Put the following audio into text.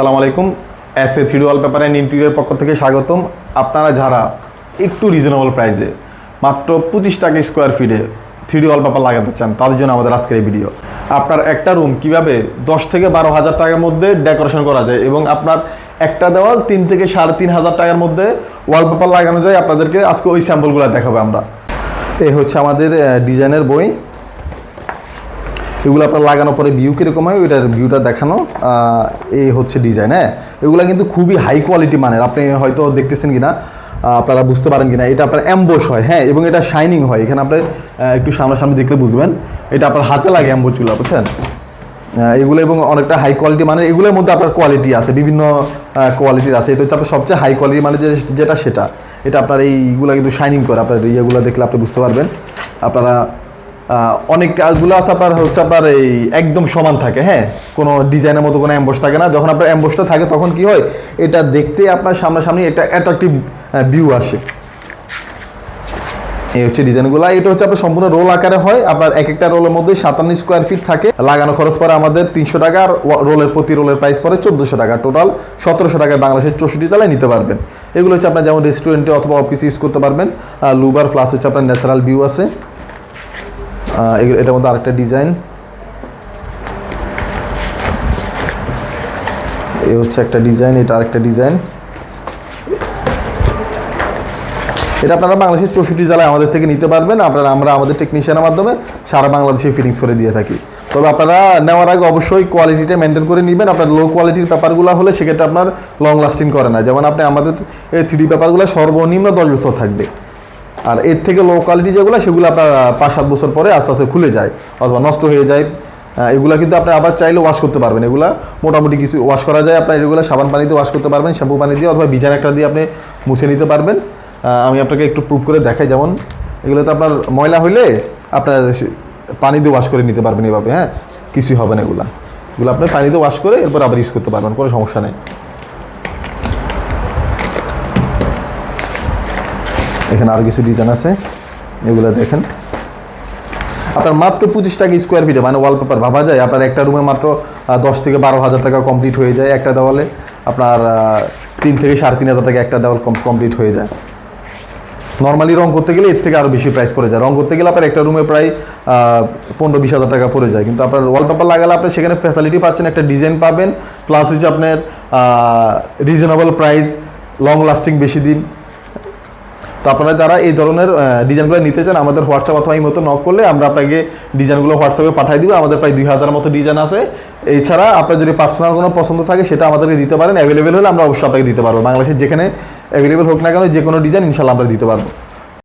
আসসালামু আলাইকুম। SA 3D wallpaper and interior পক্ষ থেকে স্বাগতম। আপনারা যারা একটু রিজনেবল প্রাইসে মাত্র 25 টাকা স্কোয়ার ফিটে 3D ওয়ালপেপার লাগাতে চান তাদের জন্য আমাদের আজকের এই ভিডিও। আপনার একটা রুম কিভাবে 10 থেকে 12,000 টাকার মধ্যে ডেকোরেশন করা যায় এবং আপনার একটা দেওয়াল 3 থেকে 3,500 টাকার মধ্যে ওয়ালপেপার লাগানো যায়, আপনাদেরকে আজকে ওই স্যাম্পলগুলো দেখাবো আমরা। এই হচ্ছে আমাদের ডিজাইনের বই। এগুলো আপনার লাগানোর পরে ভিউ কীরকম হয় ওইটার ভিউটা দেখানো। এই হচ্ছে ডিজাইন। হ্যাঁ, এগুলো কিন্তু খুবই হাই কোয়ালিটি মানের। আপনি হয়তো দেখতেছেন কিনা, আপনারা বুঝতে পারেন কিনা, এটা আপনার অ্যাম্বোস হয়। হ্যাঁ, এবং এটা শাইনিং হয়। এখানে আপনি একটু সামনাসামনি দেখলে বুঝবেন, এটা আপনার হাতে লাগে অ্যাম্বোসগুলো, বুঝছেন? এগুলো এবং অনেকটা হাই কোয়ালিটি মানের। এগুলোর মধ্যে আপনার কোয়ালিটি আছে, বিভিন্ন কোয়ালিটির আছে। এটা হচ্ছে আপনার সবচেয়ে হাই কোয়ালিটি মানে যেটা সেটা। এটা আপনার এইগুলো কিন্তু শাইনিং করে। আপনার ইয়েগুলো দেখলে আপনি বুঝতে পারবেন। আপনারা অনেক কাজগুলো আছে আপনার হচ্ছে আপনার এই একদম সমান থাকে। হ্যাঁ, কোনো ডিজাইনের মতো কোনো অ্যাম্বোস থাকে না। যখন আপনার অ্যাম্বোসটা থাকে তখন কি হয়, এটা দেখতে আপনার সামনাসামনি একটা অ্যাট্রাকটিভ ভিউ আসে। এই হচ্ছে ডিজাইনগুলো। এটা হচ্ছে আপনার সম্পূর্ণ রোল আকারে হয়। আপনার এক একটা রোলের মধ্যে 57 স্কোয়ার ফিট থাকে। লাগানো খরচ পড়ে আমাদের 300 টাকা, আর প্রতি রোলের প্রাইস পড়ে 1400 টাকা। টোটাল 1700 টাকায় বাংলাদেশের 64 জেলায় নিতে পারবেন। এগুলো হচ্ছে আপনার যেমন রেস্টুরেন্টে অথবা অফিসে ইউজ করতে পারবেন। লুবার প্লাস হচ্ছে আপনার ন্যাচারাল ভিউ আছে। এটার মধ্যে আরেকটা ডিজাইন। এই হচ্ছে একটা ডিজাইন, এটা আরেকটা ডিজাইন। এটা আপনারা বাংলাদেশের 64 জেলায় আমাদের থেকে নিতে পারবেন। আমরা আমাদের টেকনিশিয়ানের মাধ্যমে সারা বাংলাদেশে ফিটিংস করে দিয়ে থাকি। তবে আপনারা নেওয়ার আগে অবশ্যই কোয়ালিটিটা মেনটেন করে নেবেন। আপনার লো কোয়ালিটির পেপারগুলো হলে সেক্ষেত্রে আপনার লং লাস্টিং করে না। যেমন আপনি আমাদের এই 3D পেপারগুলো সর্বনিম্ন 10 বছর থাকবে। আর এর থেকে লো কোয়ালিটি যেগুলো সেগুলো আপনার 5-7 বছর পরে আস্তে আস্তে খুলে যায় অথবা নষ্ট হয়ে যায়। এগুলো কিন্তু আপনি আবার চাইলে ওয়াশ করতে পারবেন। এগুলো মোটামুটি কিছু ওয়াশ করা যায়। আপনার এগুলো সাবান পানিতে ওয়াশ করতে পারবেন, শ্যাম্পু পানি দিয়ে অথবা বিজান একটা দিয়ে আপনি মুছে নিতে পারবেন। আমি আপনাকে একটু প্রুভ করে দেখাই। যেমন এগুলোতে আপনার ময়লা হইলে আপনার পানি দিয়ে ওয়াশ করে নিতে পারবেন এভাবে। হ্যাঁ, কিছুই হবে না। এগুলো আপনি পানিতে ওয়াশ করে এরপর আবার ইউজ করতে পারবেন, কোনো সমস্যা নেই। এখানে আরও কিছু ডিজাইন আছে, এগুলো দেখেন। আপনার মাত্র 25 টাকা স্কোয়ার ফিটে মানে ওয়ালপেপার ভাবা যায়। আপনার একটা রুমে মাত্র 10 থেকে 12,000 টাকা কমপ্লিট হয়ে যায়। একটা দেওয়ালে আপনার 3 থেকে 3,500 টাকা একটা দেওয়াল কমপ্লিট হয়ে যায়। নর্মালি রং করতে গেলে এর থেকে আরও বেশি প্রাইস পড়ে যায়। রং করতে গেলে আপনার একটা রুমে প্রায় 15-20 হাজার টাকা পড়ে যায়। কিন্তু আপনার ওয়ালপেপার লাগালে আপনি সেখানে ফ্যাসিলিটি পাচ্ছেন, একটা ডিজাইন পাবেন, প্লাস হচ্ছে আপনার রিজনেবল প্রাইস, লং লাস্টিং বেশি দিন। তো আপনারা যারা এই ধরনের ডিজাইনগুলো নিতে চান আমাদের হোয়াটসঅ্যাপ অথবা এই মতো নক করলে আমরা আপনাকে ডিজাইনগুলো হোয়াটসঅ্যাপে পাঠিয়ে দিব। আমাদের প্রায় 2000 মতো ডিজাইন আছে। এছাড়া আপনার যদি পার্সোনাল কোনো পছন্দ থাকে সেটা আমাদেরকে দিতে পারেন। অ্যাভেলেবেল হলে আমরা অবশ্যই আপনাকে দিতে পারবো। বাংলাদেশের যেখানে অ্যাভেলেবেল হোক না কেন যে কোনো ডিজাইন ইনশাল্লাহ আমরা দিতে পারবো।